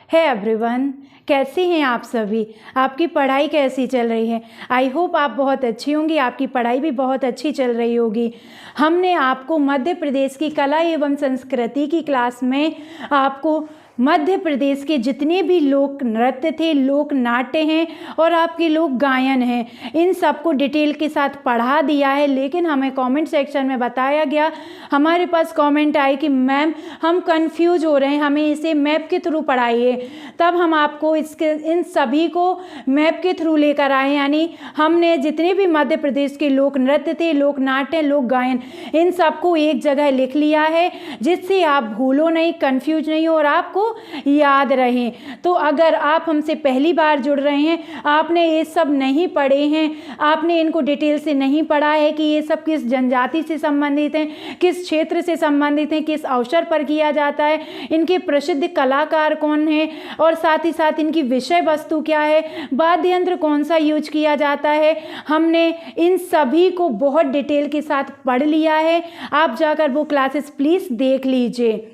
Hey everyone, कैसे हैं आप सभी। आपकी पढ़ाई कैसी चल रही है। आई होप आप बहुत अच्छी होंगी, आपकी पढ़ाई भी बहुत अच्छी चल रही होगी। हमने आपको मध्य प्रदेश की कला एवं संस्कृति की क्लास में आपको मध्य प्रदेश के जितने भी लोक नृत्य थे, लोक नाट्य हैं और आपके लोक गायन हैं, इन सबको डिटेल के साथ पढ़ा दिया है। लेकिन हमें कमेंट सेक्शन में बताया गया, हमारे पास कमेंट आई कि मैम हम कंफ्यूज हो रहे हैं, हमें इसे मैप के थ्रू पढ़ाइए। तब हम आपको इन सभी को मैप के थ्रू लेकर आए। यानी हमने जितने भी मध्य प्रदेश के लोक नृत्य थे, लोक नाट्य, लोक गायन, इन सबको एक जगह लिख लिया है, जिससे आप भूलो नहीं, कंफ्यूज नहीं हो और आपको याद रहे। तो अगर आप हमसे पहली बार जुड़ रहे हैं, आपने ये सब नहीं पढ़े हैं, आपने इनको डिटेल से नहीं पढ़ा है कि ये सब किस जनजाति से संबंधित हैं, किस क्षेत्र से संबंधित हैं, किस अवसर पर किया जाता है, इनके प्रसिद्ध कलाकार कौन हैं और साथ ही साथ इनकी विषय वस्तु क्या है, वाद्य यंत्र कौन सा यूज किया जाता है, हमने इन सभी को बहुत डिटेल के साथ पढ़ लिया है। आप जाकर वो क्लासेस प्लीज़ देख लीजिए।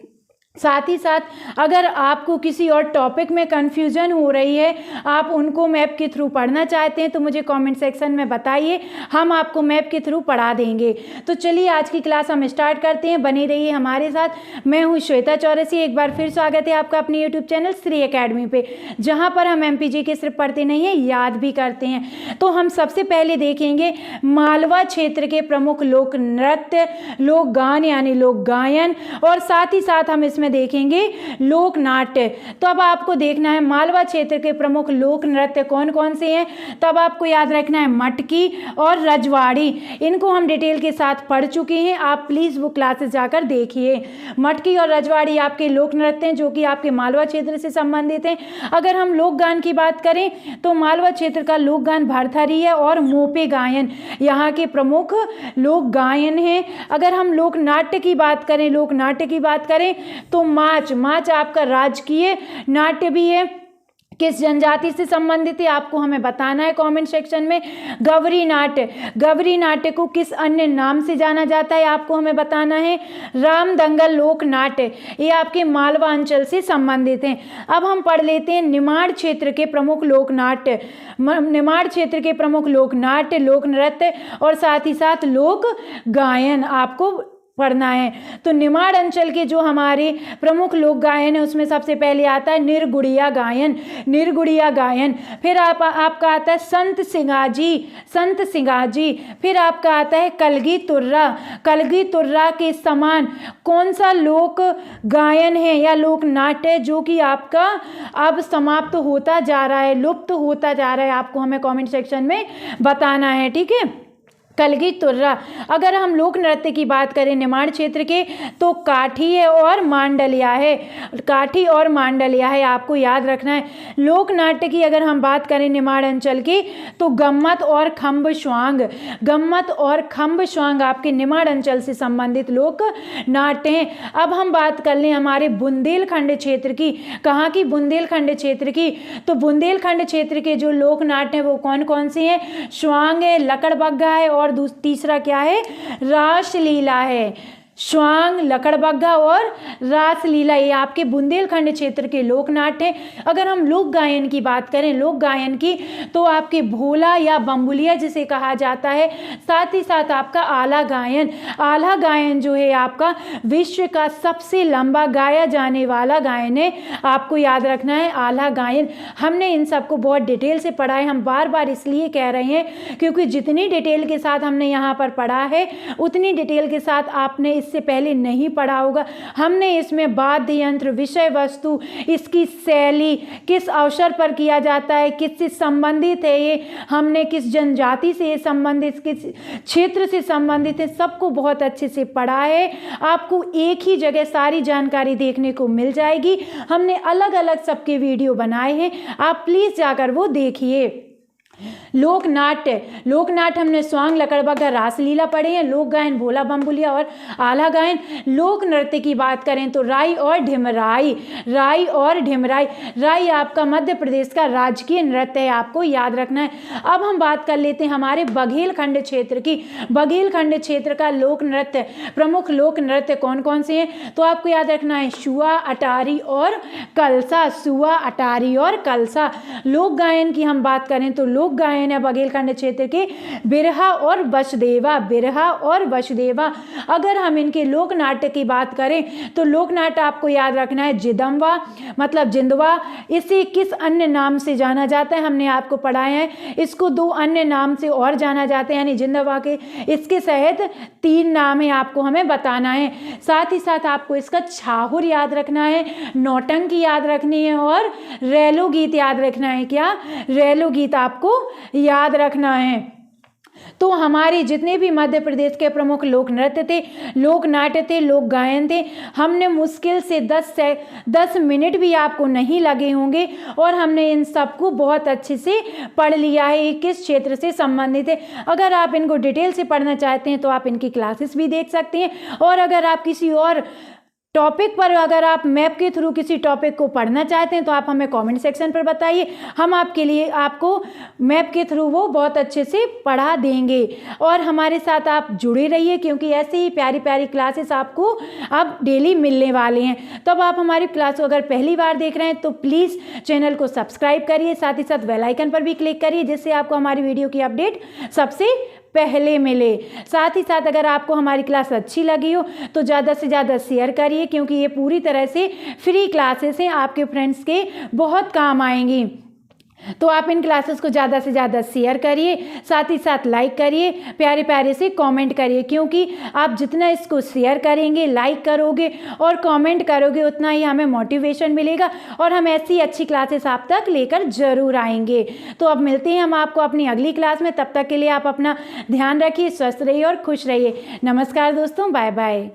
साथ ही साथ अगर आपको किसी और टॉपिक में कन्फ्यूजन हो रही है, आप उनको मैप के थ्रू पढ़ना चाहते हैं, तो मुझे कमेंट सेक्शन में बताइए, हम आपको मैप के थ्रू पढ़ा देंगे। तो चलिए आज की क्लास हम स्टार्ट करते हैं, बने रहिए हमारे साथ। मैं हूं श्वेता चौरसी, एक बार फिर स्वागत है आपका अपने यूट्यूब चैनल श्री एकेडमी पे, जहां पर हम MPG के सिर्फ पढ़ते नहीं हैं, याद भी करते हैं। तो हम सबसे पहले देखेंगे मालवा क्षेत्र के प्रमुख लोक नृत्य, लोक गान यानी लोक गायन, और साथ ही साथ हम इसमें देखेंगे लोक नाट्य। तो अब आपको देखना है मालवा क्षेत्र के प्रमुख लोक नृत्य कौन कौन से हैं। तब आपको याद रखना है मटकी और रजवाड़ी, इनको हम डिटेल के साथ पढ़ चुके हैं, आप प्लीज वो क्लासेस जाकर देखिए। मटकी और रजवाड़ी आपके लोक नृत्य हैं जो कि आपके मालवा क्षेत्र से संबंधित हैं। अगर हम लोक गान की बात करें तो मालवा क्षेत्र का लोक गान भरथरी है और मोपे गायन यहाँ के प्रमुख लोक गायन हैं। अगर हम लोक नाट्य की बात करें, लोक नाट्य की बात करें तो माच आपका राजकीय नाट्य भी है, किस जनजाति से संबंधित है आपको हमें बताना है कमेंट सेक्शन में। गवरी नाट्य को किस अन्य नाम से जाना जाता है आपको हमें बताना है। राम दंगल लोक नाट्य, ये आपके मालवा अंचल से संबंधित हैं। अब हम पढ़ लेते हैं निमाड़ क्षेत्र के प्रमुख लोक नाट्य। निमाड़ क्षेत्र के प्रमुख लोक नाट्य, लोक नृत्य और साथ ही साथ लोक गायन आपको पढ़ना है। तो निमाड़ अंचल के जो हमारे प्रमुख लोक गायन है उसमें सबसे पहले आता है निर्गुड़िया गायन, फिर आपका आता है संत सिंगाजी, फिर आपका आता है कलगी तुर्रा के समान कौन सा लोक गायन है या लोक नाट्य है जो कि आपका अब समाप्त होता जा रहा है, लुप्त होता जा रहा है, आपको हमें कमेंट सेक्शन में बताना है, ठीक है। कलगी तुर्रा। अगर हम लोक नृत्य की बात करें निमाड़ क्षेत्र के तो काठी है और मांडलिया है, आपको याद रखना है। लोक नाट्य की अगर हम बात करें निमाड़ अंचल की तो गम्मत और खम्ब स्वांग आपके निमाड़ अंचल से संबंधित लोक नाट्य हैं। अब हम बात कर लें हमारे बुंदेलखंड क्षेत्र की। कहाँ की? बुंदेलखंड क्षेत्र की। तो बुंदेलखंड क्षेत्र के जो लोक नाट्य हैं वो कौन कौन से हैं? स्वांग है, लकड़बग्गा है और तीसरा क्या है? रासलीला है। स्वांग, लकड़बग्गा और रासलीला, ये आपके बुंदेलखंड क्षेत्र के लोक नाट्य हैं। अगर हम लोक गायन की बात करें, लोक गायन की, तो आपके भोला या बम्बुलिया जिसे कहा जाता है, साथ ही साथ आपका आला गायन जो है आपका विश्व का सबसे लंबा गाया जाने वाला गायन है, आपको याद रखना है आला गायन। हमने इन सबको बहुत डिटेल से पढ़ा है, हम बार बार इसलिए कह रहे हैं क्योंकि जितनी डिटेल के साथ हमने यहाँ पर पढ़ा है उतनी डिटेल के साथ आपने इससे पहले नहीं पढ़ा होगा। हमने इसमें वाद्य यंत्र, विषय वस्तु, इसकी शैली, किस अवसर पर किया जाता है, किससे संबंधित है ये, हमने किस जनजाति से संबंधित, किस क्षेत्र से संबंधित है, सबको बहुत अच्छे से पढ़ा है। आपको एक ही जगह सारी जानकारी देखने को मिल जाएगी। हमने अलग अलग सबके वीडियो बनाए हैं, आप प्लीज जाकर वो देखिए। लोकनाट्य, लोकनाट्य हमने स्वांग लकड़बग्गा रासलीला पढ़े हैं। लोक गायन भोला बम्बुलिया और आला गायन। लोक नृत्य की बात करें तो राई और ढिमराई, राई और ढिमराई। राई आपका मध्य प्रदेश का राजकीय नृत्य है, आपको याद रखना है। अब हम बात कर लेते हैं हमारे बघेलखंड क्षेत्र की। बघेलखंड क्षेत्र का लोक नृत्य, प्रमुख लोक नृत्य कौन कौन से हैं, तो आपको याद रखना है सुआ, अटारी और कलसा। सुआ, अटारी और कलसा। लोक गायन की हम बात करें तो लोक गायन है बघेलखंड क्षेत्र के बिरहा और वसुदेवा, बिरहा और वसुदेवा। अगर हम इनके लोक नाट्य की बात करें तो लोक नाट्य आपको याद रखना है जिदम्बा, मतलब जिंदवा। इसे किस अन्य नाम से जाना जाता है, हमने आपको पढ़ाया है। इसको 2 अन्य नाम से और जाना जाता है, यानी जिंदवा के इसके सहित 3 नाम है, आपको हमें बताना है। साथ ही साथ आपको इसका छाहुर याद रखना है, नौटंकी याद रखनी है और रेलो गीत याद रखना है। क्या? रेलो गीत आपको याद रखना है। तो हमारे जितने भी मध्य प्रदेश के प्रमुख लोक नृत्य थे, लोक नाट्य थे, लोक गायन थे, हमने मुश्किल से 10 मिनट भी आपको नहीं लगे होंगे और हमने इन सबको बहुत अच्छे से पढ़ लिया है। ये किस क्षेत्र से संबंधित है। अगर आप इनको डिटेल से पढ़ना चाहते हैं तो आप इनकी क्लासेस भी देख सकते हैं। और अगर आप किसी और टॉपिक पर, अगर आप मैप के थ्रू किसी टॉपिक को पढ़ना चाहते हैं तो आप हमें कमेंट सेक्शन पर बताइए, हम आपके लिए आपको मैप के थ्रू वो बहुत अच्छे से पढ़ा देंगे। और हमारे साथ आप जुड़े रहिए क्योंकि ऐसे ही प्यारी प्यारी क्लासेस आपको अब डेली मिलने वाले हैं। तब आप हमारी क्लास को अगर पहली बार देख रहे हैं तो प्लीज़ चैनल को सब्सक्राइब करिए, साथ ही साथ बेल आइकन पर भी क्लिक करिए जिससे आपको हमारी वीडियो की अपडेट सबसे पहले मिले। साथ ही साथ अगर आपको हमारी क्लास अच्छी लगी हो तो ज़्यादा से ज़्यादा शेयर करिए क्योंकि ये पूरी तरह से फ्री क्लासेस हैं, आपके फ्रेंड्स के बहुत काम आएंगी। तो आप इन क्लासेस को ज़्यादा से ज़्यादा शेयर करिए, साथ ही साथ लाइक करिए, प्यारे प्यारे से कमेंट करिए क्योंकि आप जितना इसको शेयर करेंगे, लाइक करोगे और कमेंट करोगे उतना ही हमें मोटिवेशन मिलेगा और हम ऐसी अच्छी क्लासेस आप तक लेकर ज़रूर आएंगे। तो अब मिलते हैं हम आपको अपनी अगली क्लास में। तब तक के लिए आप अपना ध्यान रखिए, स्वस्थ रहिए और खुश रहिए। नमस्कार दोस्तों, बाय बाय।